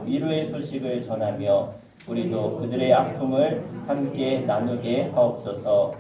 위로의 소식을 전하며 우리도 그들의 아픔을 함께 나누게 하옵소서.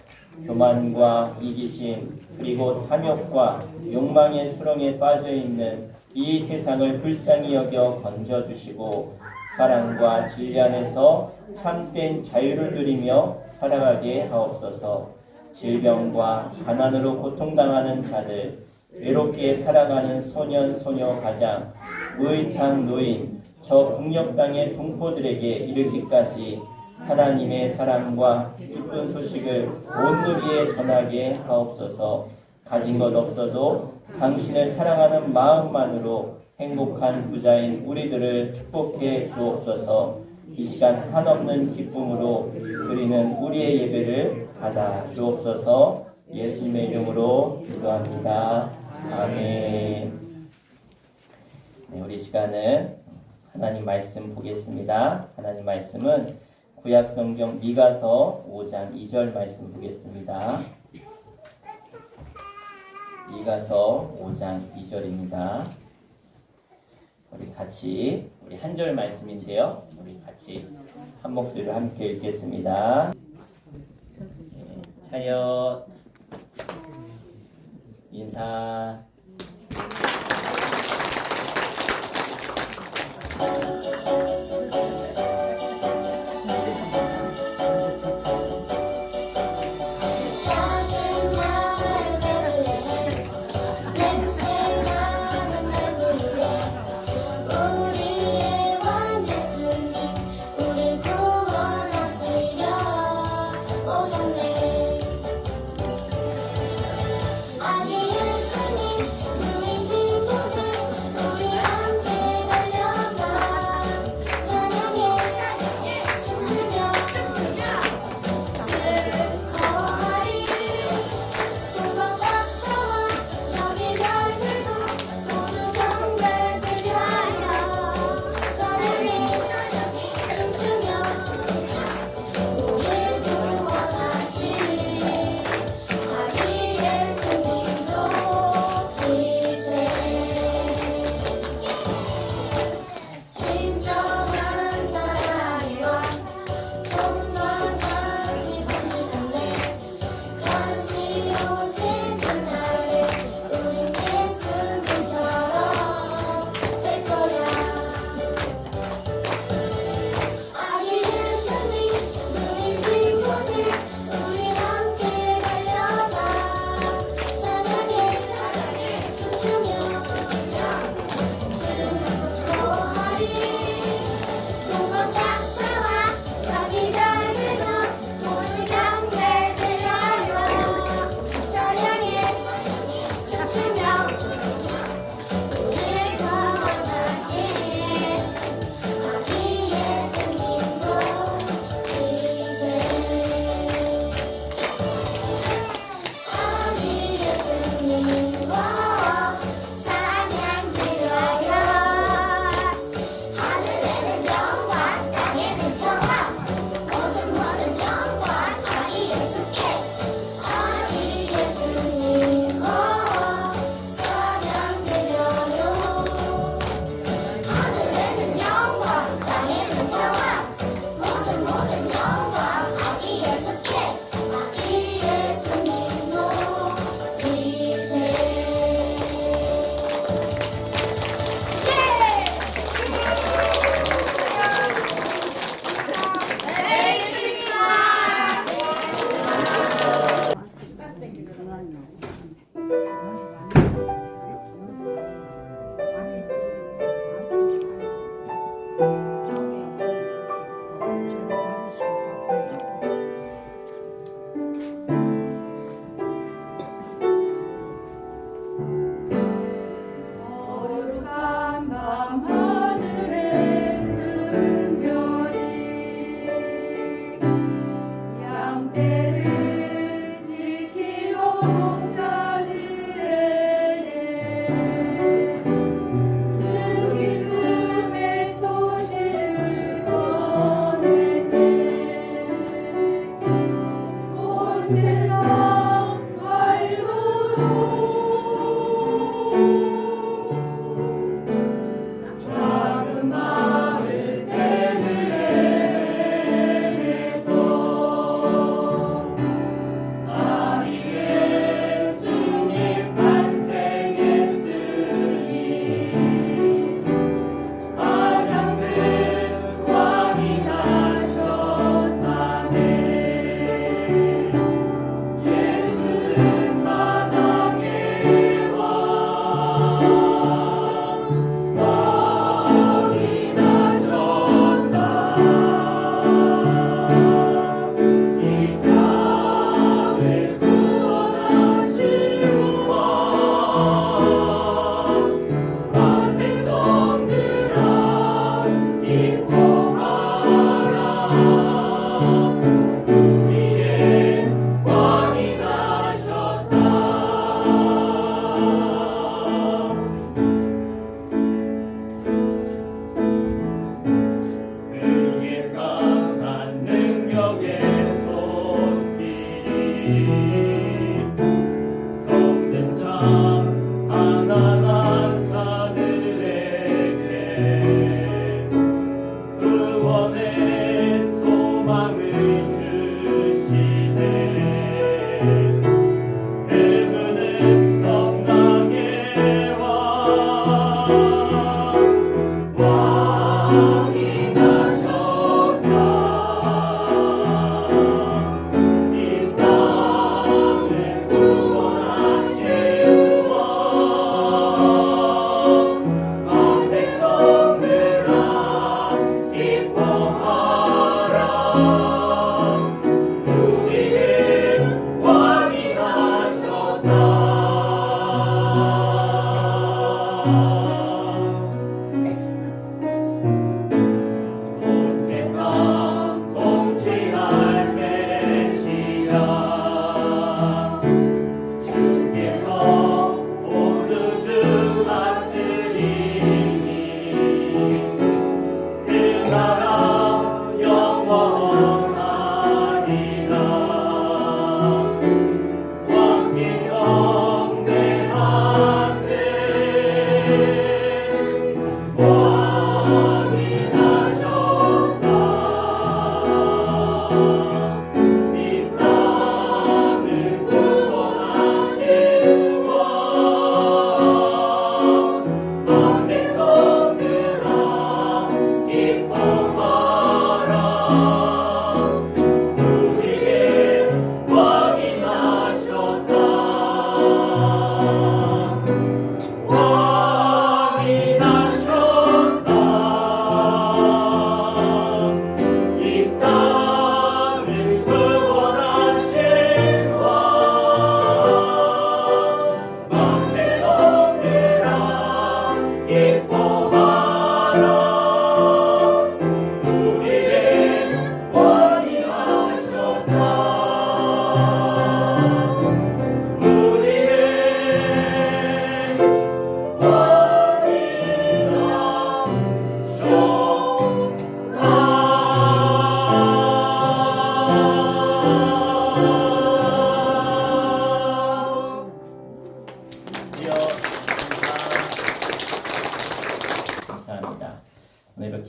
교만과 이기심 그리고 탐욕과 욕망의 수렁에 빠져있는 이 세상을 불쌍히 여겨 건져주시고 사랑과 진리 안에서 참된 자유를 누리며 살아가게 하옵소서. 질병과 가난으로 고통당하는 자들, 외롭게 살아가는 소년, 소녀, 가장, 무의탕 노인, 저 북녘 땅의 동포들에게 이르기까지 하나님의 사랑과 기쁜 소식을 온 누리에 전하게 하옵소서. 가진 것 없어도 당신을 사랑하는 마음만으로 행복한 부자인 우리들을 축복해 주옵소서. 이 시간 한없는 기쁨으로 드리는 우리의 예배를 받아 주옵소서. 예수님의 이름으로 기도합니다. 아멘. 네, 우리 시간은 하나님 말씀 보겠습니다. 하나님 말씀은 구약성경 미가서 5장 2절 말씀 보겠습니다. 미가서 5장 2절입니다. 우리 한 절 말씀인데요. 우리 같이 한 목소리로 함께 읽겠습니다. 차렷, 인사. 아기 예수님, 우리 시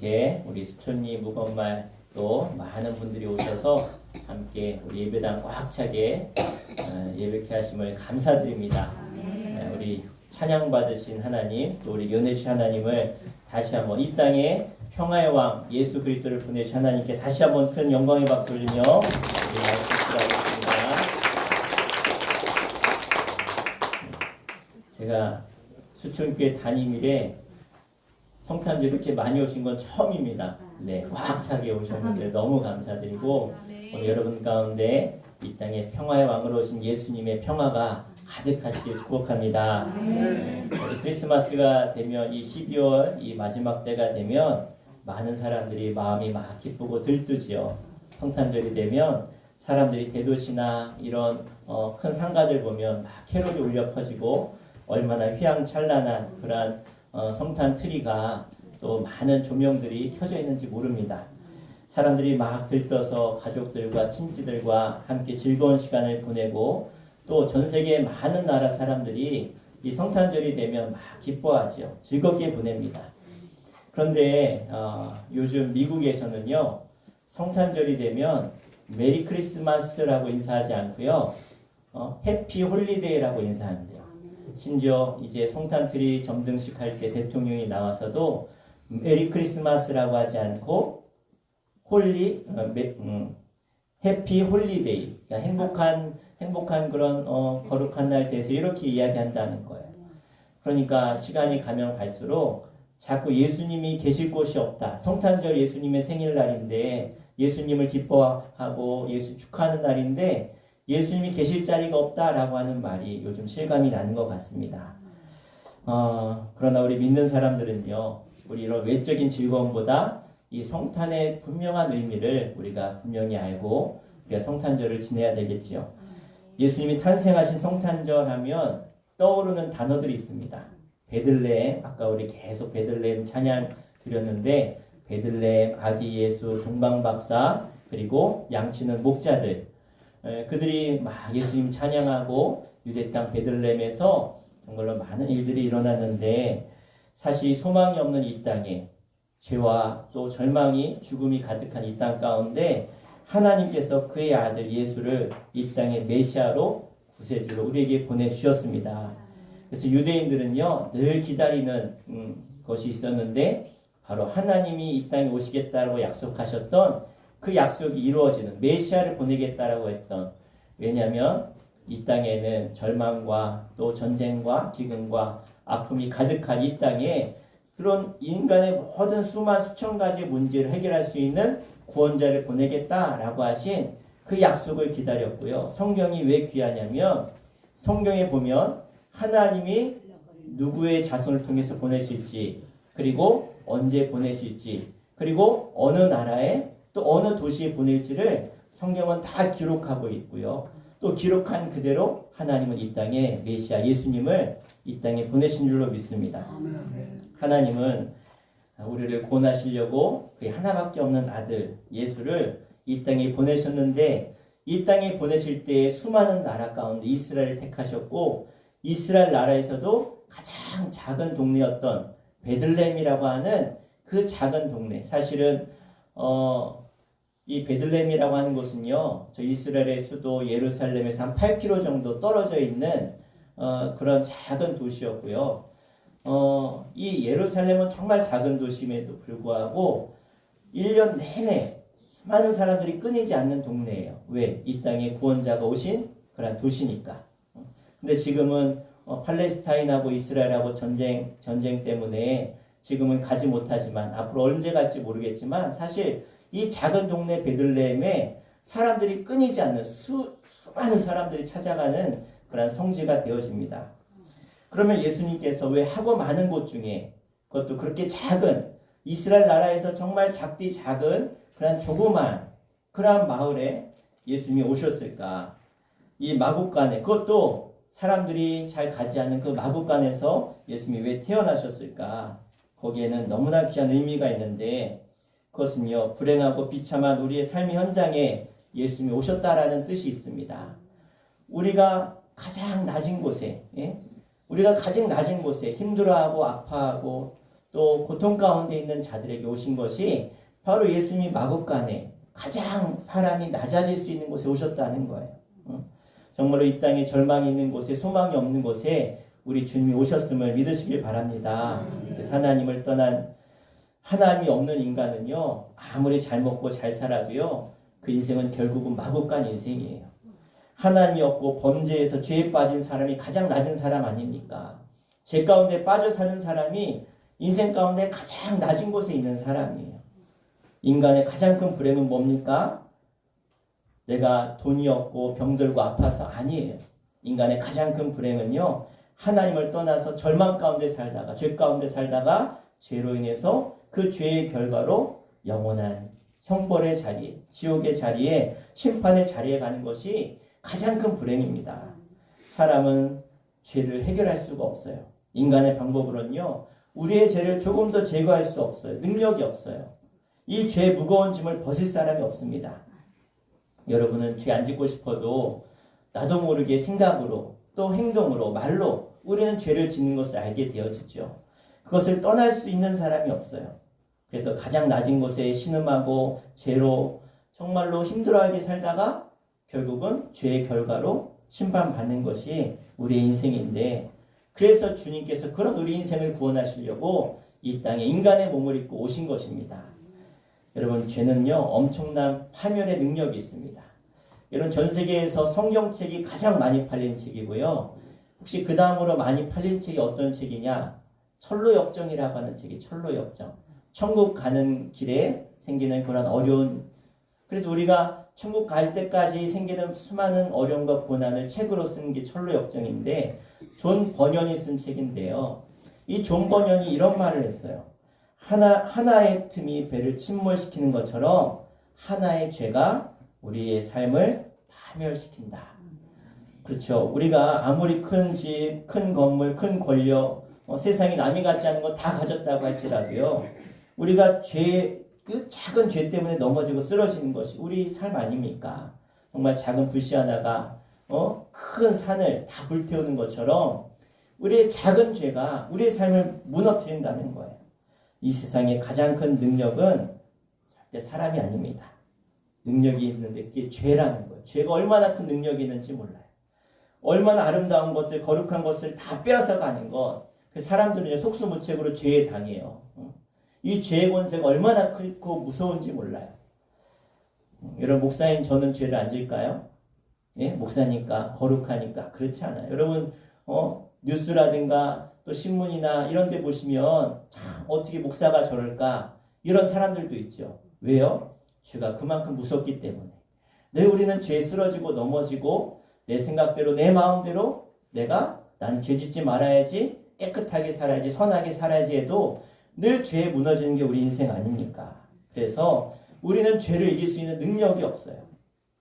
이렇게 우리 수촌리 묵엄말 또 많은 분들이 오셔서 함께 우리 예배당 꽉 차게 예배케 하심을 감사드립니다. 우리 찬양 받으신 하나님, 또 우리 연애 주신 하나님을 다시 한번 이 땅에 평화의 왕 예수 그리스도를 보내신 하나님께 다시 한번 큰 영광의 박수 올리며 우리 말씀하겠습니다. 제가 수촌교회 담임 이래 성탄절 이렇게 많이 오신 건 처음입니다. 네, 꽉 차게 오셨는데 너무 감사드리고 오늘 여러분 가운데 이 땅에 평화의 왕으로 오신 예수님의 평화가 가득하시길 축복합니다. 우리 크리스마스가 되면 이 12월 이 마지막 때가 되면 많은 사람들이 마음이 막 기쁘고 들뜨지요. 성탄절이 되면 사람들이 대도시나 이런 큰 상가들 보면 막 캐롤이 울려 퍼지고 얼마나 휘황찬란한 그런 성탄 트리가 또 많은 조명들이 켜져 있는지 모릅니다. 사람들이 막 들떠서 가족들과 친지들과 함께 즐거운 시간을 보내고 또 전 세계 많은 나라 사람들이 이 성탄절이 되면 막 기뻐하죠. 즐겁게 보냅니다. 그런데 요즘 미국에서는요, 성탄절이 되면 메리 크리스마스라고 인사하지 않고요, 해피 홀리데이라고 인사한대요. 심지어 이제 성탄트리 점등식 할 때 대통령이 나와서도 메리 크리스마스라고 하지 않고 해피 홀리데이, 그러니까 행복한 그런 거룩한 날 돼서 이렇게 이야기한다는 거예요. 그러니까 시간이 가면 갈수록 자꾸 예수님이 계실 곳이 없다. 성탄절 예수님의 생일날인데 예수님을 기뻐하고 예수 축하하는 날인데 예수님이 계실 자리가 없다라고 하는 말이 요즘 실감이 나는 것 같습니다. 그러나 우리 믿는 사람들은요, 우리 이런 외적인 즐거움보다 이 성탄의 분명한 의미를 우리가 분명히 알고 우리가 성탄절을 지내야 되겠지요. 예수님이 탄생하신 성탄절 하면 떠오르는 단어들이 있습니다. 베들레헴, 아까 우리 계속 베들레헴 찬양 드렸는데 베들레헴, 아기 예수, 동방박사, 그리고 양치는 목자들, 그들이 막 예수님 찬양하고 유대 땅 베들레헴에서 정말로 많은 일들이 일어났는데 사실 소망이 없는 이 땅에 죄와 또 절망이 죽음이 가득한 이 땅 가운데 하나님께서 그의 아들 예수를 이 땅의 메시아로 구세주로 우리에게 보내주셨습니다. 그래서 유대인들은요 늘 기다리는 것이 있었는데 바로 하나님이 이 땅에 오시겠다고 약속하셨던 그 약속이 이루어지는 메시아를 보내겠다라고 했던, 왜냐하면 이 땅에는 절망과 또 전쟁과 기근과 아픔이 가득한 이 땅에 그런 인간의 모든 수천 가지 문제를 해결할 수 있는 구원자를 보내겠다라고 하신 그 약속을 기다렸고요. 성경이 왜 귀하냐면 성경에 보면 하나님이 누구의 자손을 통해서 보내실지, 그리고 언제 보내실지, 그리고 어느 나라에 또 어느 도시에 보낼지를 성경은 다 기록하고 있고요. 또 기록한 그대로 하나님은 이 땅에 메시아 예수님을 이 땅에 보내신 줄로 믿습니다. 하나님은 우리를 구원하시려고 그의 하나밖에 없는 아들 예수를 이 땅에 보내셨는데, 이 땅에 보내실 때 수많은 나라 가운데 이스라엘을 택하셨고, 이스라엘 나라에서도 가장 작은 동네였던 베들레헴이라고 하는 그 작은 동네, 사실은 이 베들레헴이라고 하는 곳은요, 저 이스라엘의 수도 예루살렘에서 한 8km 정도 떨어져 있는 그런 작은 도시였고요. 이 예루살렘은 정말 작은 도시임에도 불구하고 1년 내내 수많은 사람들이 끊이지 않는 동네예요. 왜? 이 땅에 구원자가 오신 그런 도시니까. 근데 지금은 팔레스타인하고 이스라엘하고 전쟁 때문에 지금은 가지 못하지만 앞으로 언제 갈지 모르겠지만 사실 이 작은 동네 베들레헴에 사람들이 끊이지 않는 수많은 사람들이 찾아가는 그런 성지가 되어집니다. 그러면 예수님께서 왜 하고 많은 곳 중에 그것도 그렇게 작은 이스라엘 나라에서 정말 작디 작은 그런 조그만 그런 마을에 예수님이 오셨을까? 이 마국간에, 그것도 사람들이 잘 가지 않는 그 마국간에서 예수님이 왜 태어나셨을까? 거기에는 너무나 귀한 의미가 있는데 그것은요, 불행하고 비참한 우리의 삶의 현장에 예수님이 오셨다라는 뜻이 있습니다. 우리가 가장 낮은 곳에, 우리가 가장 낮은 곳에 힘들어하고 아파하고 또 고통 가운데 있는 자들에게 오신 것이 바로 예수님이 마국간에 가장 사람이 낮아질 수 있는 곳에 오셨다는 거예요. 정말로 이 땅에 절망이 있는 곳에, 소망이 없는 곳에 우리 주님이 오셨음을 믿으시길 바랍니다. 하나님을 떠난, 하나님이 없는 인간은요, 아무리 잘 먹고 잘 살아도요, 그 인생은 결국은 마국간 인생이에요. 하나님이 없고 범죄에서 죄에 빠진 사람이 가장 낮은 사람 아닙니까? 죄 가운데 빠져 사는 사람이 인생 가운데 가장 낮은 곳에 있는 사람이에요. 인간의 가장 큰 불행은 뭡니까? 내가 돈이 없고 병들고 아파서 아니에요. 인간의 가장 큰 불행은요, 하나님을 떠나서 절망 가운데 살다가, 죄 가운데 살다가 죄로 인해서 그 죄의 결과로 영원한 형벌의 자리, 지옥의 자리에, 심판의 자리에 가는 것이 가장 큰 불행입니다. 사람은 죄를 해결할 수가 없어요. 인간의 방법으로는요, 우리의 죄를 조금 더 제거할 수 없어요. 능력이 없어요. 이 죄의 무거운 짐을 벗을 사람이 없습니다. 여러분은 죄 안 짓고 싶어도 나도 모르게 생각으로, 또 행동으로, 말로 우리는 죄를 짓는 것을 알게 되어지죠. 그것을 떠날 수 있는 사람이 없어요. 그래서 가장 낮은 곳에 신음하고 죄로 정말로 힘들어하게 살다가 결국은 죄의 결과로 심판받는 것이 우리의 인생인데, 그래서 주님께서 그런 우리 인생을 구원하시려고 이 땅에 인간의 몸을 입고 오신 것입니다. 여러분, 죄는요, 엄청난 파멸의 능력이 있습니다. 여러분, 전 세계에서 성경책이 가장 많이 팔린 책이고요. 혹시 그 다음으로 많이 팔린 책이 어떤 책이냐? 철로역정이라고 하는 책이, 철로역정. 천국 가는 길에 생기는 그런 어려운, 그래서 우리가 천국 갈 때까지 생기는 수많은 어려움과 고난을 책으로 쓴 게 철로역정인데, 존 버년이 쓴 책인데요. 이 존 버년이 이런 말을 했어요. 하나의 틈이 배를 침몰시키는 것처럼 하나의 죄가 우리의 삶을 파멸시킨다. 그렇죠. 우리가 아무리 큰 집, 큰 건물, 큰 권력, 세상에 남이 갖지 않은 거 다 가졌다고 할지라도요, 우리가 그 작은 죄 때문에 넘어지고 쓰러지는 것이 우리 삶 아닙니까? 정말 작은 불씨 하나가 큰 산을 다 불태우는 것처럼 우리의 작은 죄가 우리의 삶을 무너뜨린다는 거예요. 이 세상의 가장 큰 능력은 절대 사람이 아닙니다. 능력이 있는데 그게 죄라는 거예요. 죄가 얼마나 큰 능력이 있는지 몰라요. 얼마나 아름다운 것들, 거룩한 것을 다 빼앗아가는 것. 그 사람들은 속수무책으로 죄에 당해요. 이 죄의 권세가 얼마나 크고 무서운지 몰라요. 여러분, 목사님, 저는 죄를 안 질까요? 예? 목사니까, 거룩하니까. 그렇지 않아요. 여러분, 뉴스라든가 또 신문이나 이런 데 보시면 참 어떻게 목사가 저럴까? 이런 사람들도 있죠. 왜요? 죄가 그만큼 무섭기 때문에. 늘 우리는 죄에 쓰러지고 넘어지고 내 생각대로, 내 마음대로 나는 죄 짓지 말아야지, 깨끗하게 살아야지, 선하게 살아야지 해도 늘 죄에 무너지는 게 우리 인생 아닙니까? 그래서 우리는 죄를 이길 수 있는 능력이 없어요.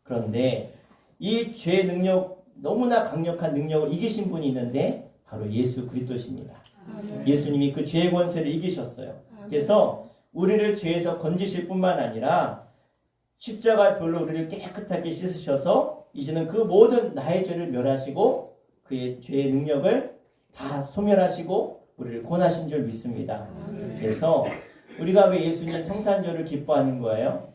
그런데 이 죄의 능력, 너무나 강력한 능력을 이기신 분이 있는데 바로 예수 그리스도십니다. 예수님이 그 죄의 권세를 이기셨어요. 그래서 우리를 죄에서 건지실 뿐만 아니라 십자가의 별로 우리를 깨끗하게 씻으셔서 이제는 그 모든 나의 죄를 멸하시고 그의 죄의 능력을 다 소멸하시고 우리를 구원하신 줄 믿습니다. 그래서 우리가 왜 예수님 성탄절을 기뻐하는 거예요?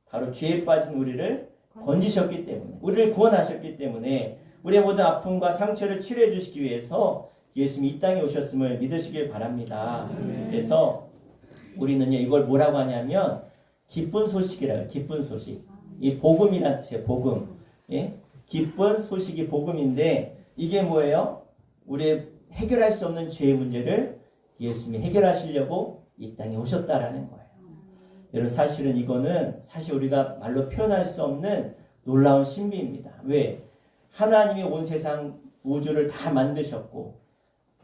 바로 죄에 빠진 우리를 건지셨기 때문에, 우리를 구원하셨기 때문에, 우리의 모든 아픔과 상처를 치료해 주시기 위해서 예수님이 이 땅에 오셨음을 믿으시길 바랍니다. 그래서 우리는요, 이걸 뭐라고 하냐면 기쁜 소식이라고요. 기쁜 소식. 이 복음이란 뜻이에요. 복음. 예? 기쁜 소식이 복음인데 이게 뭐예요? 우리의 해결할 수 없는 죄의 문제를 예수님이 해결하시려고 이 땅에 오셨다라는 거예요. 여러분, 사실은 이거는 사실 우리가 말로 표현할 수 없는 놀라운 신비입니다. 왜? 하나님이 온 세상 우주를 다 만드셨고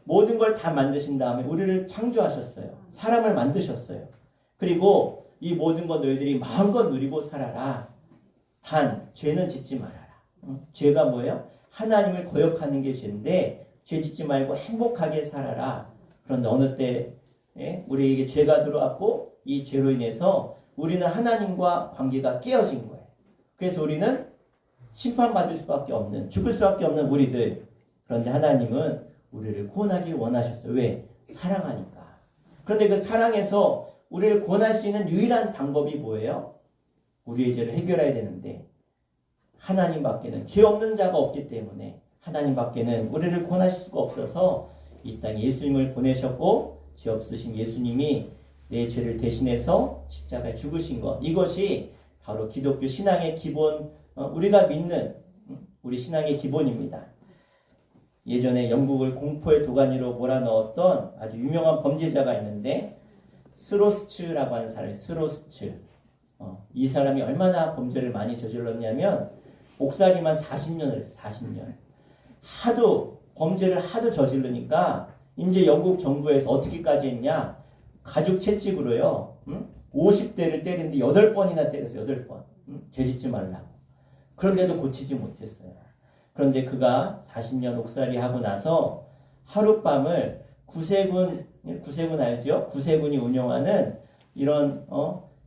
모든 걸 다 만드신 다음에 우리를 창조하셨어요. 사람을 만드셨어요. 그리고 이 모든 것 너희들이 마음껏 누리고 살아라. 단 죄는 짓지 말아라. 죄가 뭐예요? 하나님을 거역하는 게 죄인데 죄 짓지 말고 행복하게 살아라. 그런데 어느 때 우리에게 죄가 들어왔고 이 죄로 인해서 우리는 하나님과 관계가 깨어진 거예요. 그래서 우리는 심판받을 수밖에 없는, 죽을 수밖에 없는 우리들. 그런데 하나님은 우리를 구원하길 원하셨어요. 왜? 사랑하니까. 그런데 그 사랑에서 우리를 구원할 수 있는 유일한 방법이 뭐예요? 우리의 죄를 해결해야 되는데 하나님밖에는 죄 없는 자가 없기 때문에 하나님밖에는 우리를 구원하실 수가 없어서 이 땅에 예수님을 보내셨고 죄 없으신 예수님이 내 죄를 대신해서 십자가에 죽으신 것, 이것이 바로 기독교 신앙의 기본, 우리가 믿는 우리 신앙의 기본입니다. 예전에 영국을 공포의 도가니로 몰아넣었던 아주 유명한 범죄자가 있는데 스로스츠라고 하는 사람이 스로스츠. 이 사람이 얼마나 범죄를 많이 저질렀냐면 옥살이만 40년을 했어요. 40년. 하도 범죄를 하도 저지르니까 이제 영국 정부에서 어떻게까지 했냐? 가죽 채찍으로요. 50대를 때리는데 8번이나 때렸어요. 8번. 죄 짓지 말라고. 그런데도 고치지 못했어요. 그런데 그가 40년 옥살이 하고 나서 하룻밤을 구세군 알죠? 구세군이 운영하는 이런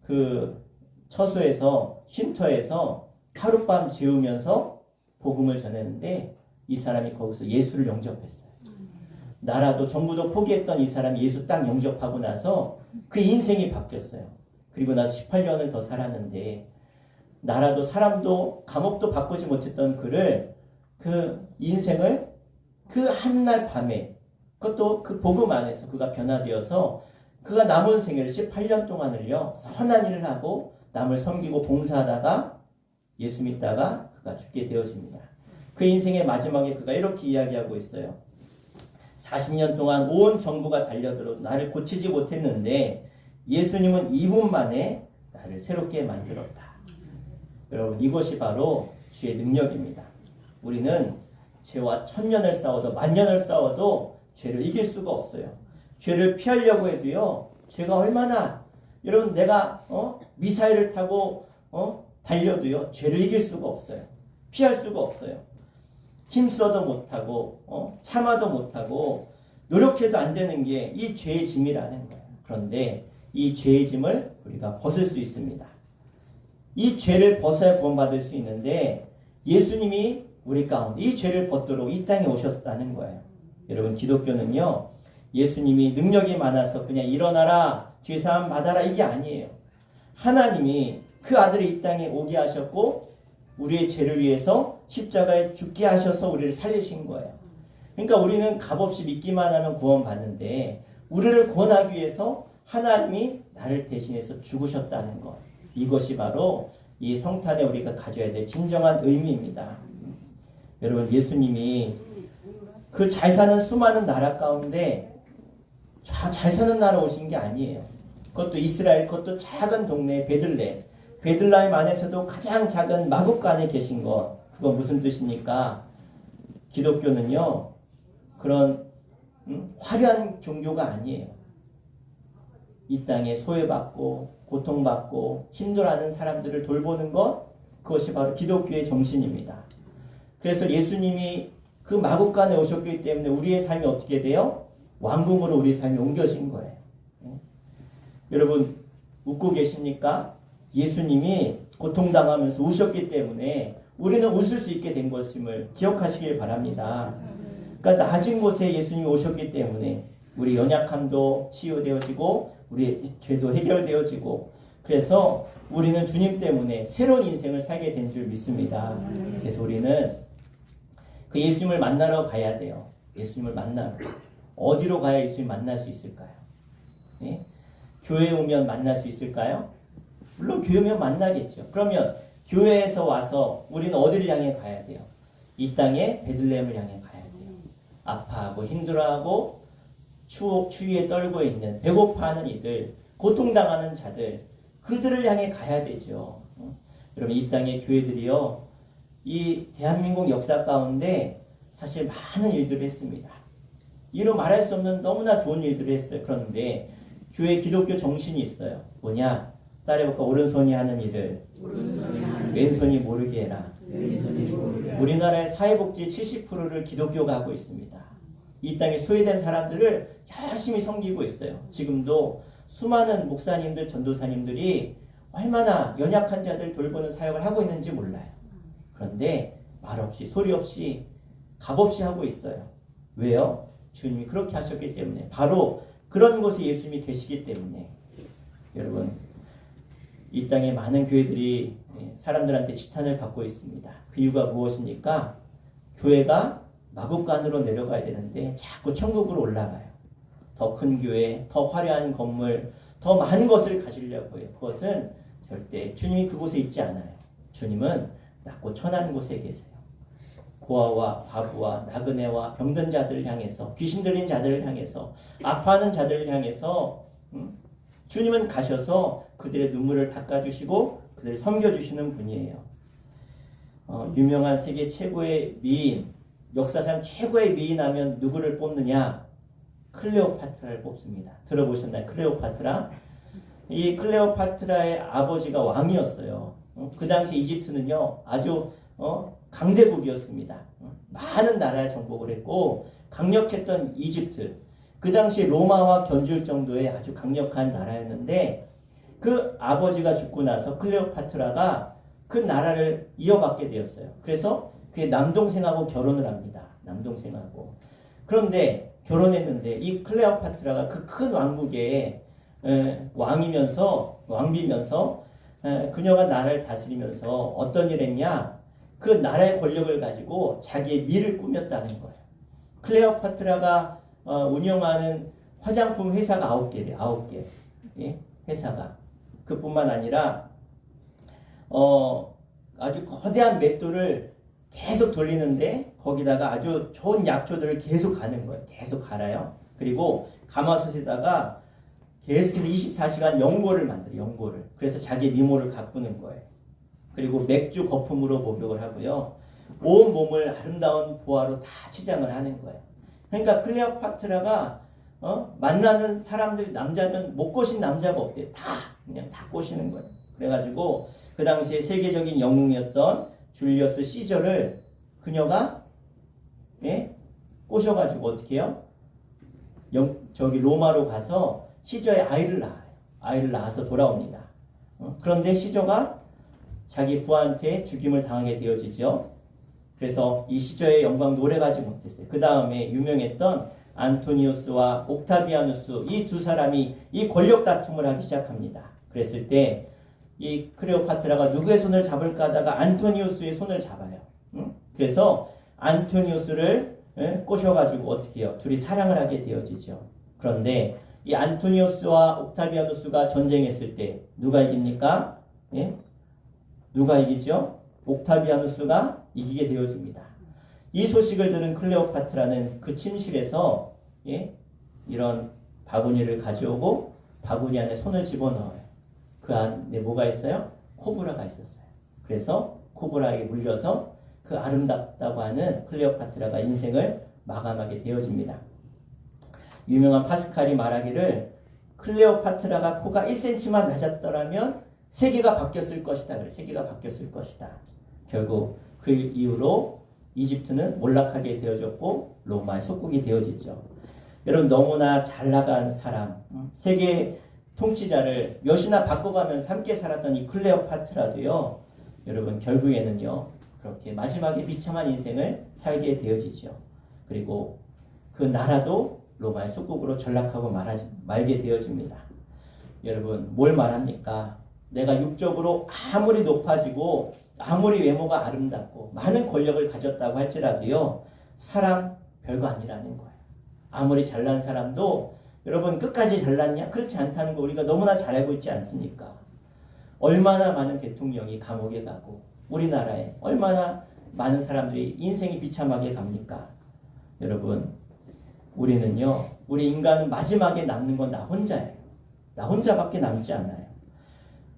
그 처소에서 쉼터에서 하룻밤 재우면서 복음을 전했는데 이 사람이 거기서 예수를 영접했어요. 나라도 정부도 포기했던 이 사람이 예수 딱 영접하고 나서 그 인생이 바뀌었어요. 그리고 나서 18년을 더 살았는데 나라도 사람도 감옥도 바꾸지 못했던 그를 그 인생을 그 한날 밤에 그것도 그 복음 안에서 그가 변화되어서 그가 남은 생애를 18년 동안을요 선한 일을 하고 남을 섬기고 봉사하다가 예수 믿다가 그가 죽게 되어집니다. 그 인생의 마지막에 그가 이렇게 이야기하고 있어요. 40년 동안 온 정부가 달려들어도 나를 고치지 못했는데 예수님은 2분 만에 나를 새롭게 만들었다. 여러분 이것이 바로 주의 능력입니다. 우리는 죄와 1000년을 싸워도 10,000년을 싸워도 죄를 이길 수가 없어요. 죄를 피하려고 해도요. 죄가 얼마나 여러분 내가 미사일을 타고 달려도요. 죄를 이길 수가 없어요. 피할 수가 없어요. 힘써도 못하고 참아도 못하고 노력해도 안 되는 게 이 죄의 짐이라는 거예요. 그런데 이 죄의 짐을 우리가 벗을 수 있습니다. 이 죄를 벗어야 구원받을 수 있는데 예수님이 우리 가운데 이 죄를 벗도록 이 땅에 오셨다는 거예요. 여러분 기독교는요. 예수님이 능력이 많아서 그냥 일어나라 죄사함 받아라 이게 아니에요. 하나님이 그 아들을 이 땅에 오게 하셨고 우리의 죄를 위해서 십자가에 죽게 하셔서 우리를 살리신 거예요. 그러니까 우리는 값없이 믿기만 하면 구원받는데 우리를 구원하기 위해서 하나님이 나를 대신해서 죽으셨다는 것. 이것이 바로 이 성탄에 우리가 가져야 될 진정한 의미입니다. 여러분 예수님이 그 잘 사는 수많은 나라 가운데 잘 사는 나라 오신 게 아니에요. 그것도 이스라엘, 그것도 작은 동네 베들레헴 안에서도 가장 작은 마국가 안에 계신 것. 그건 무슨 뜻입니까? 기독교는요 그런 화려한 종교가 아니에요. 이 땅에 소외받고 고통받고 힘들어하는 사람들을 돌보는 것, 그것이 바로 기독교의 정신입니다. 그래서 예수님이 그 마국간에 오셨기 때문에 우리의 삶이 어떻게 돼요? 왕궁으로 우리의 삶이 옮겨진 거예요. 여러분 웃고 계십니까? 예수님이 고통당하면서 우셨기 때문에 우리는 웃을 수 있게 된 것임을 기억하시길 바랍니다. 그러니까 낮은 곳에 예수님이 오셨기 때문에 우리 연약함도 치유되어지고 우리의 죄도 해결되어지고 그래서 우리는 주님 때문에 새로운 인생을 살게 된 줄 믿습니다. 그래서 우리는 그 예수님을 만나러 가야 돼요. 예수님을 만나러. 어디로 가야 예수님 만날 수 있을까요? 네? 교회에 오면 만날 수 있을까요? 물론 교회 오면 만나겠죠. 그러면 교회에서 와서 우리는 어디를 향해 가야 돼요? 이 땅에 베들레헴을 향해 가야 돼요. 아파하고 힘들어하고 추위에 떨고 있는 배고파하는 이들, 고통당하는 자들, 그들을 향해 가야 되죠. 여러분 이 땅의 교회들이요, 이 대한민국 역사 가운데 사실 많은 일들을 했습니다. 이로 말할 수 없는 너무나 좋은 일들을 했어요. 그런데 교회 기독교 정신이 있어요. 뭐냐? 따라해볼까? 오른손이 하는 일을 왼손이 모르게 해라. 우리나라의 사회복지 70%를 기독교가 하고 있습니다. 이 땅에 소외된 사람들을 열심히 섬기고 있어요. 지금도 수많은 목사님들, 전도사님들이 얼마나 연약한 자들 돌보는 사역을 하고 있는지 몰라요. 그런데 말 없이 소리 없이 값없이 하고 있어요. 왜요? 주님이 그렇게 하셨기 때문에. 바로 그런 곳에 예수님이 계시기 때문에 여러분 이 땅에 많은 교회들이 사람들한테 지탄을 받고 있습니다. 그 이유가 무엇입니까? 교회가 마구간으로 내려가야 되는데 자꾸 천국으로 올라가요. 더 큰 교회, 더 화려한 건물, 더 많은 것을 가지려고 해요. 그것은 절대 주님이 그곳에 있지 않아요. 주님은 낮고 천한 곳에 계세요. 고아와 과부와 나그네와 병든 자들을 향해서, 귀신 들린 자들을 향해서, 아파하는 자들을 향해서 주님은 가셔서 그들의 눈물을 닦아주시고 그들을 섬겨주시는 분이에요. 유명한 세계 최고의 미인, 역사상 최고의 미인 하면 누구를 뽑느냐? 클레오파트라를 뽑습니다. 들어보셨나요? 클레오파트라? 이 클레오파트라의 아버지가 왕이었어요. 그 당시 이집트는요 아주 강대국이었습니다. 많은 나라에 정복을 했고 강력했던 이집트, 그 당시 로마와 견줄 정도의 아주 강력한 나라였는데 그 아버지가 죽고 나서 클레오파트라가 그 나라를 이어받게 되었어요. 그래서 그의 남동생하고 결혼을 합니다. 남동생하고. 그런데 결혼했는데 이 클레오파트라가 그 큰 왕국의 왕비면서 그녀가 나라를 다스리면서 어떤 일을 했냐? 그 나라의 권력을 가지고 자기의 미를 꾸몄다는 거예요. 클레오파트라가 운영하는 화장품 회사가 9개래요. 9개. 예? 회사가. 그뿐만 아니라 아주 거대한 맷돌을 계속 돌리는데 거기다가 아주 좋은 약초들을 계속 가는 거예요. 계속 갈아요. 그리고 가마솥에다가 계속해서 24시간 연고를 만들어요. 연고를. 그래서 자기 미모를 가꾸는 거예요. 그리고 맥주 거품으로 목욕을 하고요. 온 몸을 아름다운 보화로 다 치장을 하는 거예요. 그러니까 클레오파트라가 만나는 사람들, 남자면 못 꼬신 남자가 없대요. 그냥 다 꼬시는 거예요. 그래가지고 그 당시에 세계적인 영웅이었던 줄리어스 시저를 그녀가 꼬셔가지고 어떻게 해요? 저기 로마로 가서 시저의 아이를 낳아요. 아이를 낳아서 돌아옵니다. 그런데 시저가 자기 부하한테 죽임을 당하게 되어지죠. 그래서 이 시저의 영광도 오래가지 못했어요. 그 다음에 유명했던 안토니우스와 옥타비아누스, 이 두 사람이 이 권력 다툼을 하기 시작합니다. 그랬을 때 이 클레오파트라가 누구의 손을 잡을까 하다가 안토니우스의 손을 잡아요. 그래서 안토니우스를 꼬셔가지고 어떻게 해요? 둘이 사랑을 하게 되어지죠. 그런데 이 안토니우스와 옥타비아누스가 전쟁했을 때 누가 이깁니까? 누가 이기죠? 옥타비아누스가 이기게 되어집니다. 이 소식을 들은 클레오파트라는 그 침실에서 이런 바구니를 가져오고 바구니 안에 손을 집어넣어요. 그 안에 뭐가 있어요? 코브라가 있었어요. 그래서 코브라에게 물려서 그 아름답다고 하는 클레오파트라가 인생을 마감하게 되어집니다. 유명한 파스칼이 말하기를 클레오파트라가 코가 1cm만 낮았더라면 세계가 바뀌었을 것이다. 그래, 세계가 바뀌었을 것이다. 결국 그 이후로 이집트는 몰락하게 되어졌고 로마의 속국이 되어지죠. 여러분 너무나 잘 나간 사람, 세계 통치자를 몇이나 바꿔가면서 함께 살았던 이 클레오파트라도요. 여러분 결국에는요. 그렇게 마지막에 비참한 인생을 살게 되어지죠. 그리고 그 나라도 로마의 속국으로 전락하고 말게 되어집니다. 여러분 뭘 말합니까? 내가 육적으로 아무리 높아지고 아무리 외모가 아름답고 많은 권력을 가졌다고 할지라도요. 사람 별거 아니라는 거예요. 아무리 잘난 사람도 여러분 끝까지 잘났냐? 그렇지 않다는 거 우리가 너무나 잘 알고 있지 않습니까? 얼마나 많은 대통령이 감옥에 가고 우리나라에 얼마나 많은 사람들이 인생이 비참하게 갑니까? 여러분 우리는요. 우리 인간은 마지막에 남는 건 나 혼자예요. 나 혼자밖에 남지 않아요.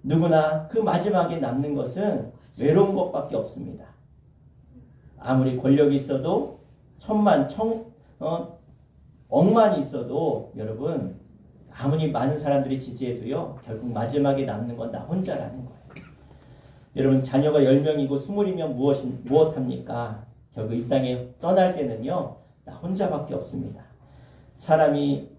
누구나 그 마지막에 남는 것은 외로운 것밖에 없습니다. 아무리 권력이 있어도 억만이 있어도 여러분 아무리 많은 사람들이 지지해도요. 결국 마지막에 남는 건 나 혼자라는 거예요. 여러분 자녀가 10명이고 20이면 무엇합니까? 결국 이 땅에 떠날 때는요. 나 혼자밖에 없습니다. 사람이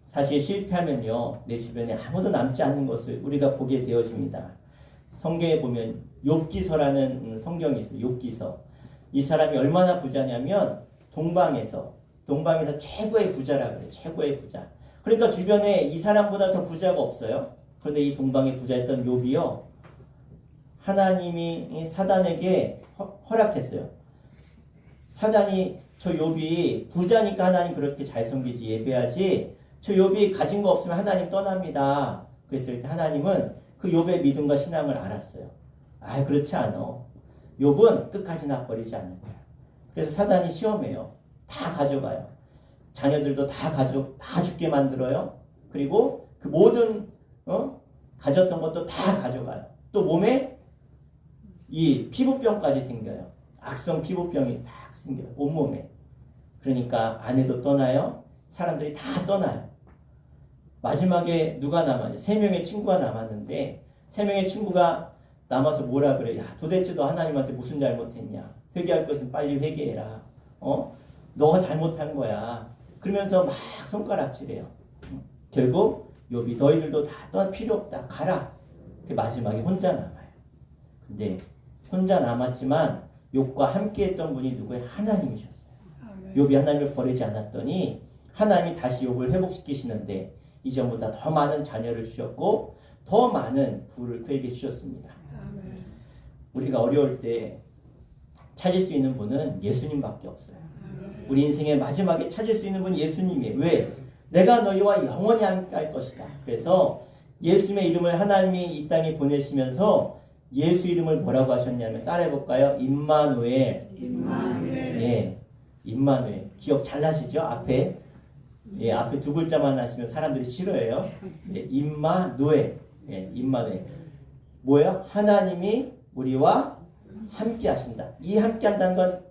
사실 실패하면요. 내 주변에 아무도 남지 않는 것을 우리가 보게 되어집니다. 성경에 보면 욥기서라는 성경이 있어요. 욥기서. 이 사람이 얼마나 부자냐면 동방에서 최고의 부자라 그래요. 최고의 부자. 그러니까 주변에 이 사람보다 더 부자가 없어요. 그런데 이 동방의 부자였던 욥이요, 하나님이 사단에게 허락했어요. 사단이 저 욥이 부자니까 하나님 그렇게 잘 섬기지, 예배하지, 저 욥이 가진 거 없으면 하나님 떠납니다. 그랬을 때 하나님은 그 욥의 믿음과 신앙을 알았어요. 아, 그렇지 않아. 욥은 끝까지 나 버리지 않을 거야. 그래서 사단이 시험해요. 다 가져가요. 자녀들도 다 죽게 만들어요. 그리고 그 모든 가졌던 것도 다 가져가요. 또 몸에 이 피부병까지 생겨요. 악성 피부병이 딱 생겨요. 온몸에. 그러니까 아내도 떠나요. 사람들이 다 떠나요. 마지막에 누가 남았냐? 3명의 친구가 남았는데 3명의 친구가 남아서 뭐라 그래? 야, 도대체 너 하나님한테 무슨 잘못했냐? 회개할 것은 빨리 회개해라. 너가 잘못한 거야. 그러면서 막 손가락질해요. 결국 욥이 너희들도 다 떠날 필요 없다. 가라. 그 마지막에 혼자 남아요. 근데 혼자 남았지만 욥과 함께했던 분이 누구예요? 하나님이셨어요. 욥이 하나님을 버리지 않았더니 하나님이 다시 욥을 회복시키시는데 이전보다 더 많은 자녀를 주셨고 더 많은 부를 그에게 주셨습니다. 우리가 어려울 때 찾을 수 있는 분은 예수님밖에 없어요. 우리 인생의 마지막에 찾을 수 있는 분이 예수님이에요. 왜? 내가 너희와 영원히 함께 할 것이다. 그래서 예수님의 이름을 하나님이 이 땅에 보내시면서 예수 이름을 뭐라고 하셨냐면 따라해볼까요? 임마누엘. 예, 임마누엘. 기억 잘 나시죠? 앞에 두 글자만 하시면 사람들이 싫어해요. 예, 임마누엘. 예, 임마누엘. 뭐예요? 하나님이 우리와 함께 하신다. 이 함께 한다는 건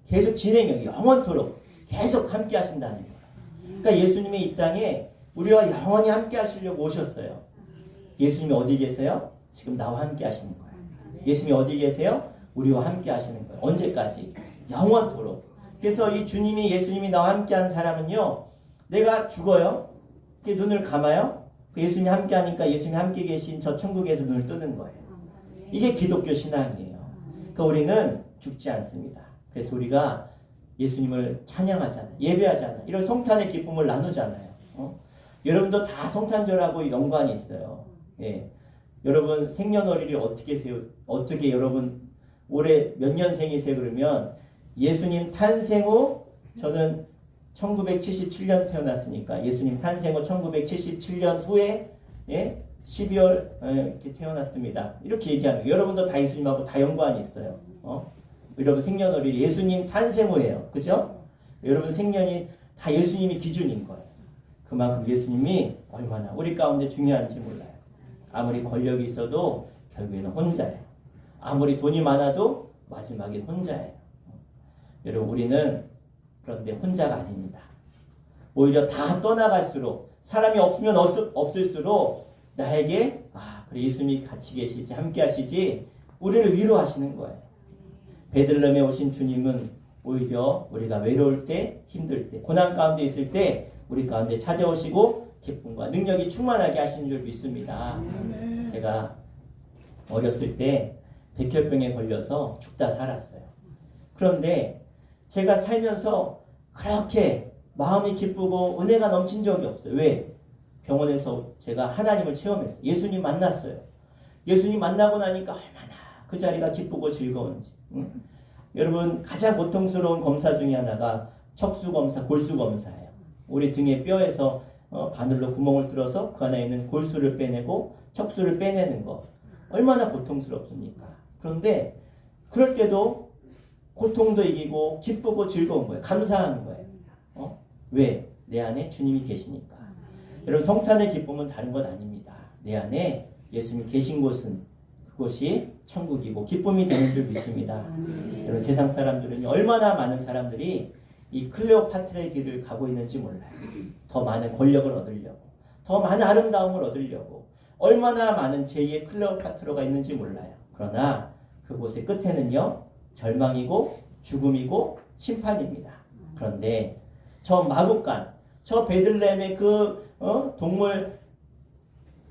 계속 진행해요. 영원토록 계속 함께 하신다는 거예요. 그러니까 예수님이 이 땅에 우리와 영원히 함께 하시려고 오셨어요. 예수님이 어디 계세요? 지금 나와 함께 하시는 거예요. 예수님이 어디 계세요? 우리와 함께 하시는 거예요. 언제까지? 영원토록. 그래서 이 주님이, 예수님이 나와 함께 하는 사람은요, 내가 죽어요. 눈을 감아요. 예수님이 함께 하니까 예수님이 함께 계신 저 천국에서 눈을 뜨는 거예요. 이게 기독교 신앙이에요. 그러니까 우리는 죽지 않습니다. 그래서 우리가 예수님을 찬양하잖아요. 예배하잖아요. 이런 성탄의 기쁨을 나누잖아요. 여러분도 다 성탄절하고 연관이 있어요. 예. 여러분 생년월일이 어떻게 여러분 올해 몇 년생이세요? 그러면 예수님 탄생 후, 저는 1977년 태어났으니까 예수님 탄생 후 1977년 후에 12월 이렇게 태어났습니다. 이렇게 얘기하는 거예요. 여러분도 다 예수님하고 다 연관이 있어요. 여러분 생년월일이 예수님 탄생 후예요. 그죠? 여러분 생년이 다 예수님이 기준인 거예요. 그만큼 예수님이 얼마나 우리 가운데 중요한지 몰라요. 아무리 권력이 있어도 결국에는 혼자예요. 아무리 돈이 많아도 마지막엔 혼자예요. 여러분 우리는 그런데 혼자가 아닙니다. 오히려 다 떠나갈수록, 사람이 없으면 없을수록 나에게 그래 예수님이 같이 계시지, 함께 하시지, 우리를 위로하시는 거예요. 베들레헴에 오신 주님은 오히려 우리가 외로울 때, 힘들 때, 고난 가운데 있을 때 우리 가운데 찾아오시고 기쁨과 능력이 충만하게 하시는 줄 믿습니다. 제가 어렸을 때 백혈병에 걸려서 죽다 살았어요. 그런데 제가 살면서 그렇게 마음이 기쁘고 은혜가 넘친 적이 없어요. 왜? 병원에서 제가 하나님을 체험했어요. 예수님 만났어요. 예수님 만나고 나니까 얼마나 그 자리가 기쁘고 즐거운지. 여러분 가장 고통스러운 검사 중에 하나가 척수검사, 골수검사예요. 우리 등의 뼈에서 바늘로 구멍을 뚫어서 그 안에 있는 골수를 빼내고 척수를 빼내는 거. 얼마나 고통스럽습니까? 그런데 그럴 때도 고통도 이기고 기쁘고 즐거운 거예요. 감사한 거예요. 왜? 내 안에 주님이 계시니까. 여러분 성탄의 기쁨은 다른 것 아닙니다. 내 안에 예수님이 계신 곳은 그곳이 천국이고 기쁨이 되는 줄 믿습니다. 여러분 세상 사람들은 얼마나 많은 사람들이 이 클레오파트라의 길을 가고 있는지 몰라요. 더 많은 권력을 얻으려고, 더 많은 아름다움을 얻으려고 얼마나 많은 제2의 클레오파트라가 있는지 몰라요. 그러나 그곳의 끝에는요 절망이고 죽음이고 심판입니다. 그런데 저 마국간, 저 베들레헴의 그 동물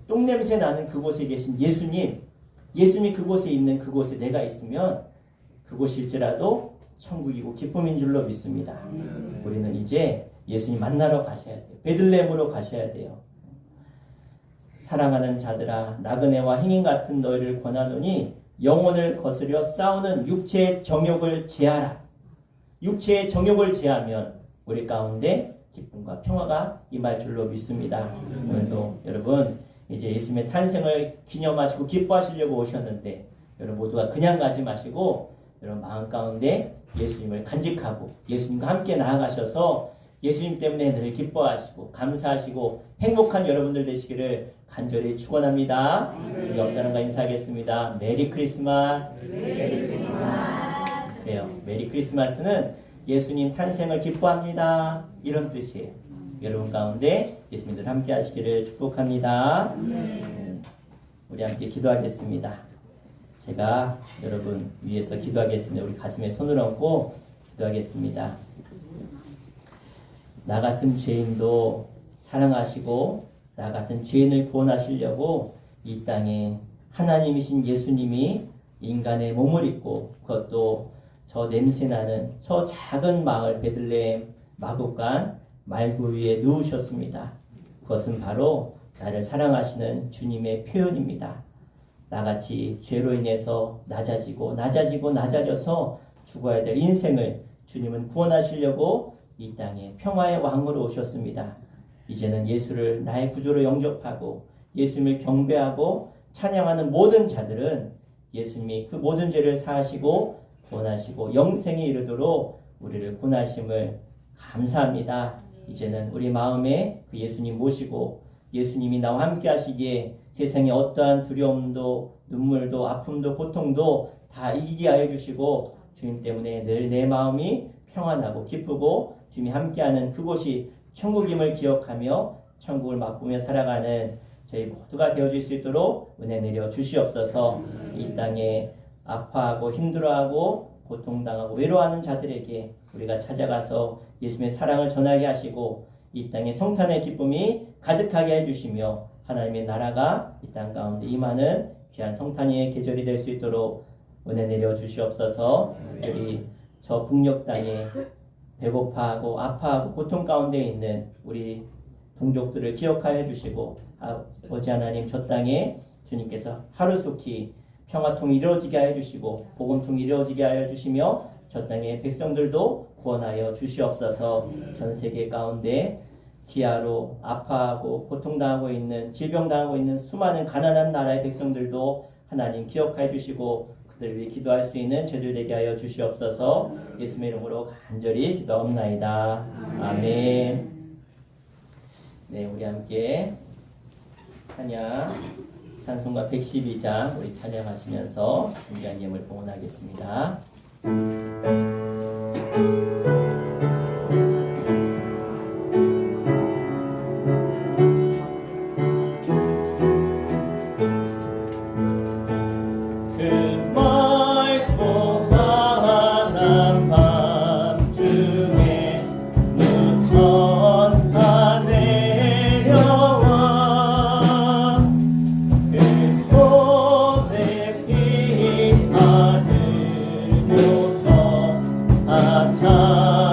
똥냄새 나는 그곳에 계신 예수님이 그곳에 있는 그곳에 내가 있으면 그곳일지라도 천국이고 기쁨인 줄로 믿습니다. 우리는 이제 예수님 만나러 가셔야 돼요. 베들레헴으로 가셔야 돼요. 사랑하는 자들아 나그네와 행인 같은 너희를 권하노니 영혼을 거스려 싸우는 육체의 정욕을 제하라. 육체의 정욕을 제하면 우리 가운데 기쁨과 평화가 임할 줄로 믿습니다. 오늘도 여러분 이제 예수님의 탄생을 기념하시고 기뻐하시려고 오셨는데 여러분 모두가 그냥 가지 마시고 여러분 마음 가운데 예수님을 간직하고 예수님과 함께 나아가셔서 예수님 때문에 늘 기뻐하시고 감사하시고 행복한 여러분들 되시기를 간절히 축원합니다. 우리 옆 사람과 인사하겠습니다. 메리 크리스마스. 메리 크리스마스. 그래요. 메리 크리스마스는 예수님 탄생을 기뻐합니다. 이런 뜻이에요. 여러분 가운데 예수님들 함께 하시기를 축복합니다. 우리 함께 기도하겠습니다. 제가 여러분 위해서 기도하겠습니다. 우리 가슴에 손을 얹고 기도하겠습니다. 나 같은 죄인도 사랑하시고 나 같은 죄인을 구원하시려고 이 땅에 하나님이신 예수님이 인간의 몸을 입고 그것도 저 냄새나는 저 작은 마을 베들레헴 마국간 말구 위에 누우셨습니다. 그것은 바로 나를 사랑하시는 주님의 표현입니다. 나같이 죄로 인해서 낮아져서 죽어야 될 인생을 주님은 구원하시려고 이 땅에 평화의 왕으로 오셨습니다. 이제는 예수를 나의 구주로 영접하고 예수님을 경배하고 찬양하는 모든 자들은 예수님이 그 모든 죄를 사하시고 구원하시고 영생에 이르도록 우리를 구원하심을 감사합니다. 이제는 우리 마음에 그 예수님 모시고 예수님이 나와 함께 하시기에 세상에 어떠한 두려움도 눈물도 아픔도 고통도 다 이기게 하여 주시고 주님 때문에 늘 내 마음이 평안하고 기쁘고 주님이 함께하는 그곳이 천국임을 기억하며 천국을 맛보며 살아가는 저희 모두가 되어줄 수 있도록 은혜 내려 주시옵소서. 이 땅에 아파하고 힘들어하고 고통당하고 외로워하는 자들에게 우리가 찾아가서 예수님의 사랑을 전하게 하시고 이 땅에 성탄의 기쁨이 가득하게 해주시며 하나님의 나라가 이 땅 가운데 임하는 귀한 성탄의 계절이 될 수 있도록 은혜 내려 주시옵소서. 특별히 저 북녘 땅에 배고파하고 아파하고 고통 가운데 있는 우리 동족들을 기억하여 주시고 아버지 하나님 저 땅에 주님께서 하루속히 평화통이 이루어지게 하여 주시고 복음통이 이루어지게 하여 주시며 저 땅의 백성들도 구원하여 주시옵소서. 전 세계 가운데 기아로 아파하고 고통당하고 있는 질병당하고 있는 수많은 가난한 나라의 백성들도 하나님 기억하여 주시고 그들 위해 기도할 수 있는 저들 되게 하여 주시옵소서. 예수님의 이름으로 간절히 기도합나이다. 아멘. 네, 우리 함께 찬양 찬송가 112장 우리 찬양하시면서 귀한 예물 봉헌하겠습니다. 아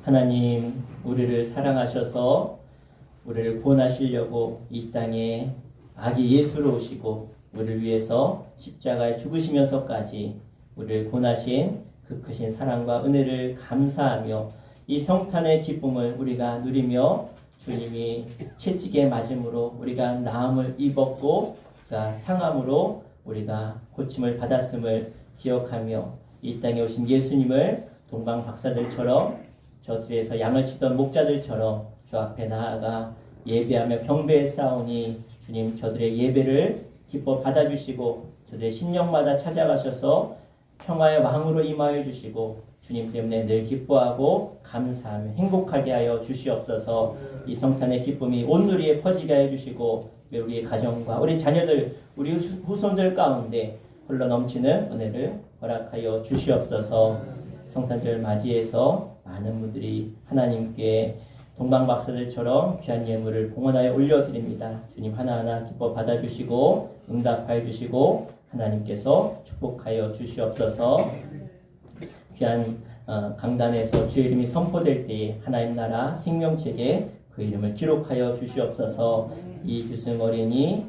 하나님, 우리를 사랑하셔서 우리를 구원하시려고 이 땅에 아기 예수로 오시고 우리를 위해서 십자가에 죽으시면서까지 우리를 구원하신 그 크신 사랑과 은혜를 감사하며 이 성탄의 기쁨을 우리가 누리며 주님이 채찍에 맞음으로 우리가 나음을 입었고 상함으로 우리가 고침을 받았음을 기억하며 이 땅에 오신 예수님을 동방 박사들처럼 저들에서 양을 치던 목자들처럼 주 앞에 나아가 예배하며 경배에 싸우니 주님 저들의 예배를 기뻐 받아주시고 저들의 심령마다 찾아가셔서 평화의 왕으로 임하여 주시고 주님 때문에 늘 기뻐하고 감사하며 행복하게 하여 주시옵소서. 이 성탄의 기쁨이 온 누리에 퍼지게 해 주시고 우리의 가정과 우리 자녀들 우리 후손들 가운데 흘러 넘치는 은혜를 허락하여 주시옵소서. 성탄절 맞이해서 많은 분들이 하나님께 동방박사들처럼 귀한 예물을 봉헌하여 올려드립니다. 주님 하나하나 기뻐 받아주시고 응답하여 주시고 하나님께서 축복하여 주시옵소서. 귀한 강단에서 주의 이름이 선포될 때에 하나님 나라 생명책에 그 이름을 기록하여 주시옵소서. 이규승 어린이,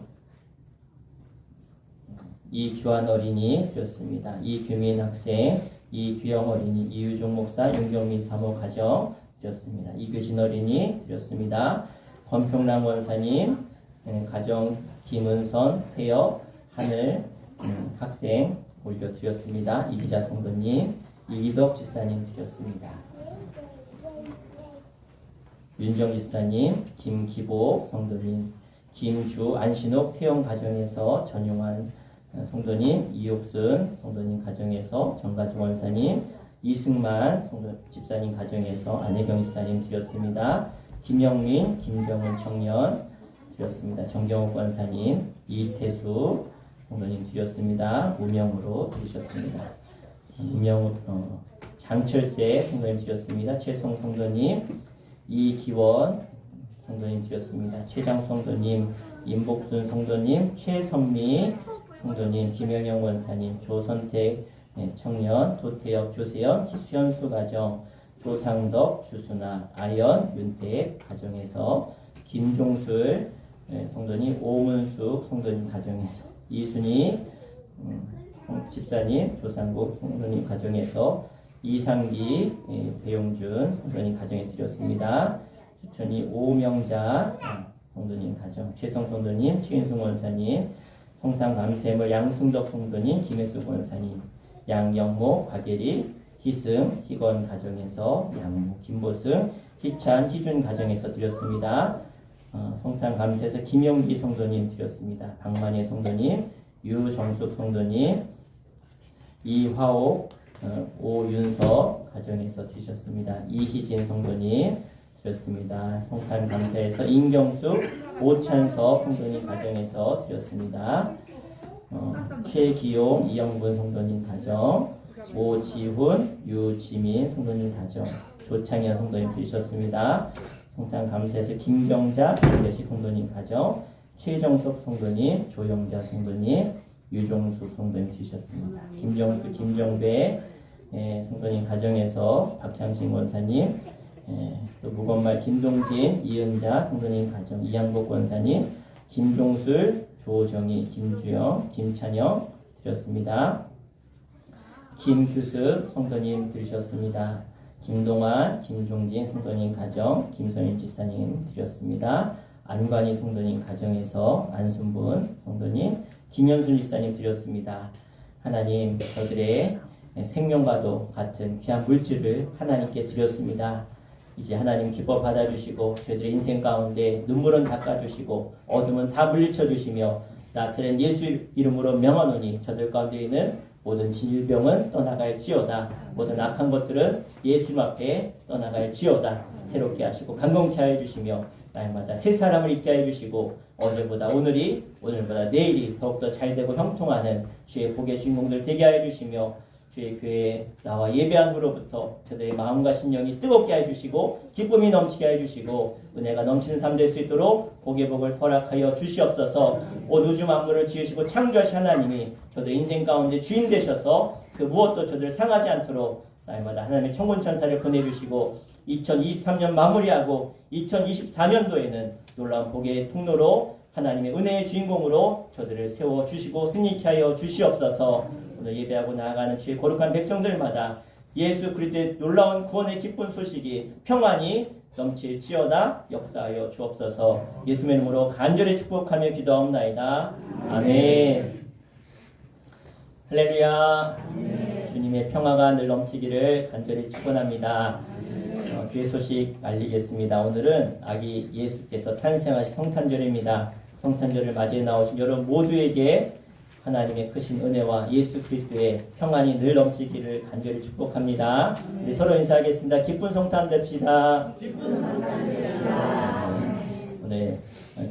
이규환 어린이 드렸습니다. 이규민 학생, 이규영 어린이, 이유종 목사, 윤경민 사모 가정 드렸습니다. 이규진 어린이 드렸습니다. 권평랑 원사님 가정, 김은선, 태엽, 하늘 학생 올려드렸습니다. 이기자 성도님, 이덕 지사님 드렸습니다. 윤정 지사님, 김기복 성도님, 김주, 안신옥, 태영 가정에서 전용환 성도님, 이옥순 성도님 가정에서 정가수 원사님, 이승만 집사님 가정에서 안혜경 집사님 드렸습니다. 김영민, 김정은 청년 드렸습니다. 정경욱 권사님, 이태수 성도님 드렸습니다. 무명으로 드리셨습니다. 무명 장철세 성도님 드렸습니다. 최성 성도님, 이기원 성도님 드렸습니다. 최장 성도님, 임복순 성도님, 최선미 성도님, 김영영 원사님, 조선택 청년, 도태엽, 조세연, 희수현수 가정, 조상덕, 주순아, 아연, 윤택 가정에서 김종술 성도님, 오문숙 성도님 가정에서 이순희 집사님, 조상국 성도님 가정에서 이상기, 배용준 성도님 가정에 드렸습니다. 수천이 오명자 성도님 가정, 최성 성도님, 최인승 원사님, 성탄 감세물 양승덕 성도님, 김혜숙 원사님, 양영모, 곽예리, 희승, 희건 가정에서 양모, 김보승, 희찬, 희준 가정에서 드렸습니다. 성탄 감세에서 김영기 성도님 드렸습니다. 박만희 성도님, 유정숙 성도님, 이화옥, 오윤석 가정에서 드리셨습니다. 이희진 성도님 드렸습니다. 성탄 감사에서 임경숙, 오찬석 성도님 가정에서 드렸습니다. 최기용, 이영분 성도님 가정, 오지훈, 유지민 성도님 가정, 조창현 성도님 드리셨습니다. 성탄 감사에서 김경자, 김대식 성도님 가정, 최정석 성도님, 조영자 성도님, 유종숙 성도님 드리셨습니다. 김정수, 김정배 성도님 가정에서 박창신 원사님, 또 무건말 김동진, 이은자 성도님 가정, 이양복 원사님, 김종술, 조정희, 김주영, 김찬영 드렸습니다. 김규숙 성도님 드리셨습니다. 김동환, 김종진 성도님 가정, 김선일 지사님 드렸습니다. 안관희 성도님 가정에서 안순분 성도님, 김현순 지사님 드렸습니다. 하나님, 저들의 생명과도 같은 귀한 물질을 하나님께 드렸습니다. 이제 하나님 기뻐 받아주시고 저희들의 인생 가운데 눈물은 닦아주시고 어둠은 다 물리쳐 주시며 나사렛 예수 이름으로 명하노니 저들 가운데 있는 모든 질병은 떠나갈지어다. 모든 악한 것들은 예수님 앞에 떠나갈지어다. 새롭게 하시고 강건케 하여 주시며 날마다 새 사람을 있게 하여 주시고 어제보다 오늘이, 오늘보다 내일이 더욱더 잘되고 형통하는 주의 복의 주인공들 되게 하여 주시며 주의 교회에 나와 예배한 후로부터 저들의 마음과 심령이 뜨겁게 해주시고 기쁨이 넘치게 해주시고 은혜가 넘치는 삶 될 수 있도록 복의 복을 허락하여 주시옵소서. 온 우주 만물을 지으시고 창조하신 하나님이 저들 인생 가운데 주인 되셔서 그 무엇도 저들 상하지 않도록 날마다 하나님의 천군천사를 보내주시고 2023년 마무리하고 2024년도에는 놀라운 복의 통로로 하나님의 은혜의 주인공으로 저들을 세워주시고 승리케 하여 주시옵소서. 오늘 예배하고 나아가는 주의 거룩한 백성들마다 예수 그리스도의 놀라운 구원의 기쁜 소식이 평안히 넘칠지어다 역사하여 주옵소서. 예수의 이름으로 간절히 축복하며 기도하옵나이다. 아멘. 할렐루야. 주님의 평화가 늘 넘치기를 간절히 축원합니다. 귀의 소식 알리겠습니다. 오늘은 아기 예수께서 탄생하신 성탄절입니다. 성탄절을 맞이해 나오신 여러분 모두에게 하나님의 크신 은혜와 예수 그리스도의 평안이 늘 넘치기를 간절히 축복합니다. 우리 서로 인사하겠습니다. 기쁜 성탄 됩시다. 기쁜 성탄 됩시다. 오늘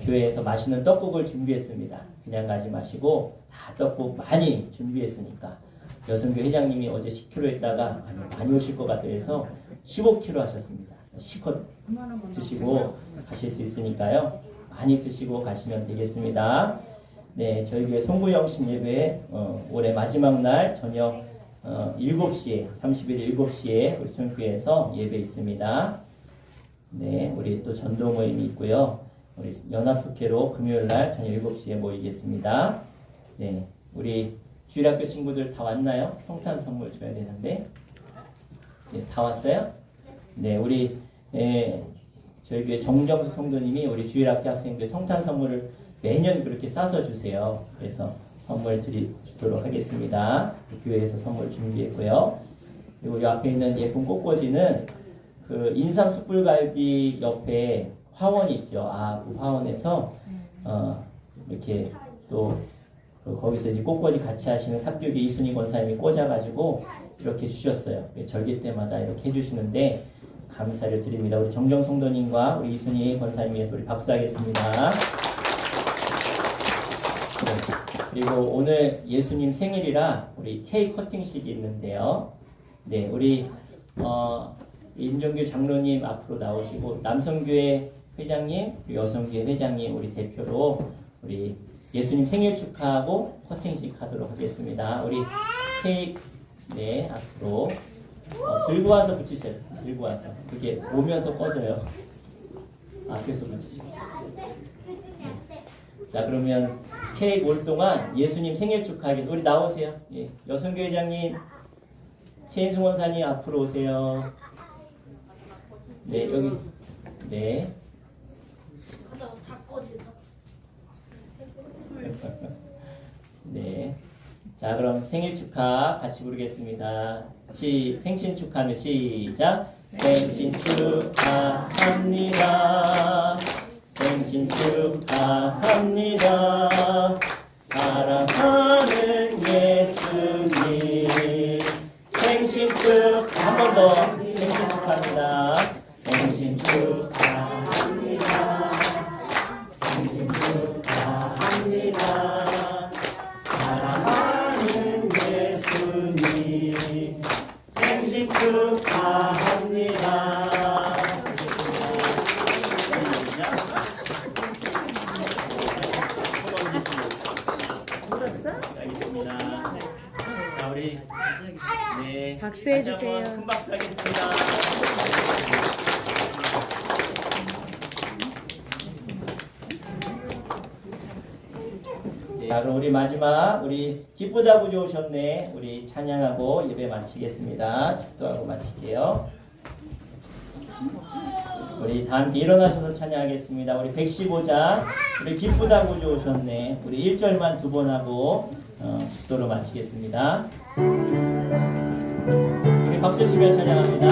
교회에서 맛있는 떡국을 준비했습니다. 그냥 가지 마시고 다 떡국 많이 준비했으니까 여성교 회장님이 어제 10kg 했다가 많이 오실 것 같아서 15kg 하셨습니다. 실컷 드시고 가실 수 있으니까요. 많이 드시고 가시면 되겠습니다. 네, 저희 교회 송구영신 예배 올해 마지막 날 저녁 7시에 30일 7시에 우리 송교회에서 예배 있습니다. 네, 우리 또 전도 모임이 있고요. 우리 연합속회로 금요일 날 저녁 7시에 모이겠습니다. 네, 우리 주일학교 친구들 다 왔나요? 성탄 선물 줘야 되는데. 네, 다 왔어요? 네, 우리 저희 교회 정정숙 성도님이 우리 주일학교 학생들 성탄 선물을 매년 그렇게 싸서 주세요. 그래서 선물 주도록 하겠습니다. 교회에서 선물 준비했고요. 그리고 이 앞에 있는 예쁜 꽃꽂이는 그 인삼 숯불갈비 옆에 화원이 있죠. 그 화원에서 이렇게 또 거기서 이제 꽃꽂이 같이 하시는 삽교계 이순희 권사님이 꽂아가지고 이렇게 주셨어요. 절기 때마다 이렇게 해주시는데 감사를 드립니다. 우리 정정 성도님과 우리 이순희 권사님 위해서 우리 박수하겠습니다. 그리고 오늘 예수님 생일이라 우리 케이크 커팅식이 있는데요. 네, 우리 임종규 장로님 앞으로 나오시고 남성교회 회장님, 여성교회 회장님 우리 대표로 우리 예수님 생일 축하하고 커팅식 하도록 하겠습니다. 우리 케이크 네 앞으로 들고 와서 붙이세요. 들고 와서 그게 오면서 꺼져요. 앞에서 붙이시죠. 자, 그러면 케이크 올 동안 예수님 생일 축하하겠습니다. 우리 나오세요. 예. 여성교회 회장님, 최인승 원사님 앞으로 오세요. 네, 여기. 네. 네. 자, 그럼 생일 축하 같이 부르겠습니다. 생신 축하하면 시작. 생신 축하합니다. 생신 축하합니다. 사랑하는 예수님 생신 축하 한 번 더 생신 축하합니다. 생신 축하합니다. 생신 축하합니다. 사랑하는 예수님 생신 축하합니다. 네, 박수해 주세요. 큰 박수 하겠습니다. 네, 그럼 우리 마지막 우리 기쁘다 구주 오셨네. 우리 찬양하고 예배 마치겠습니다. 축도하고 마칠게요. 우리 다 함께 일어나셔서 찬양하겠습니다. 우리 115장 우리 기쁘다 구주 오셨네. 우리 1절만 두 번 하고 축도로 마치겠습니다. 우리 박수 치며 찬양합니다.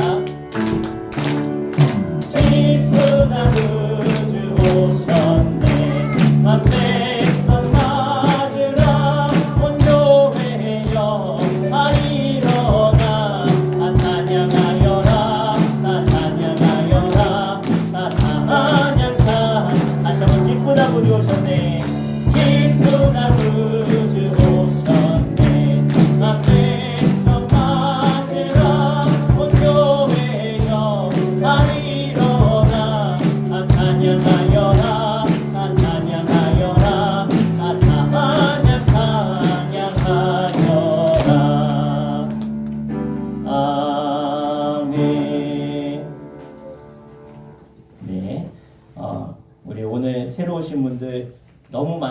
기쁘다 구주 오셨네. 백성 맞으라 온 교회여 일어나 찬양하여라 찬양하여라 찬양하 다시 한번 기쁘다 구주 오셨네. 기쁘다 구주 오셨네. 백성 맞으라 온 교회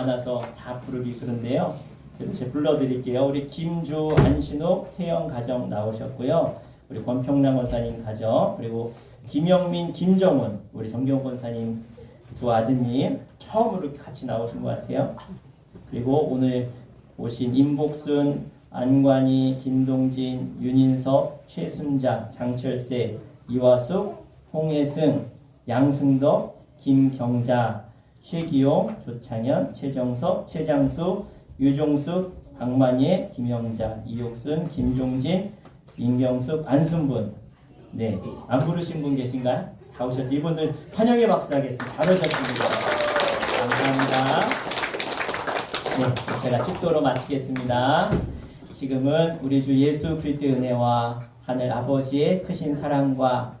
많아서 다 부르기 그런데요. 그래도 제가 불러드릴게요. 우리 김주, 안신욱, 태영 가정 나오셨고요. 우리 권평랑 권사님 가정, 그리고 김영민, 김정훈, 우리 정경 권사님 두 아드님 처음으로 같이 나오신 것 같아요. 그리고 오늘 오신 임복순, 안관희, 김동진, 윤인석, 최순자, 장철세, 이화숙, 홍혜승, 양승덕, 김경자, 최기용, 조창현, 최정석, 최장수, 유종숙, 박만예, 김영자, 이옥순, 김종진, 민경숙, 안순분. 네, 안 부르신 분 계신가요? 다 오셨죠? 이분들 환영의 박수 하겠습니다. 잘 오셨습니다. 감사합니다. 네, 제가 축도로 마치겠습니다. 지금은 우리 주 예수 그리스도의 은혜와 하늘 아버지의 크신 사랑과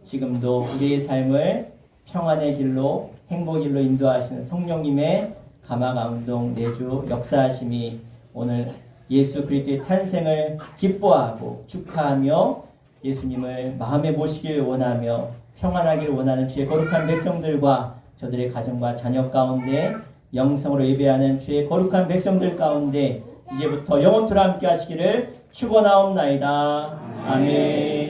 지금도 우리의 삶을 평안의 길로 행복의 길로 인도하시는 성령님의 감화감동 내주 역사하심이 오늘 예수 그리스도의 탄생을 기뻐하고 축하하며 예수님을 마음에 모시길 원하며 평안하길 원하는 주의 거룩한 백성들과 저들의 가정과 자녀 가운데 영성으로 예배하는 주의 거룩한 백성들 가운데 이제부터 영원토록 함께 하시기를 축원하옵나이다. 아멘.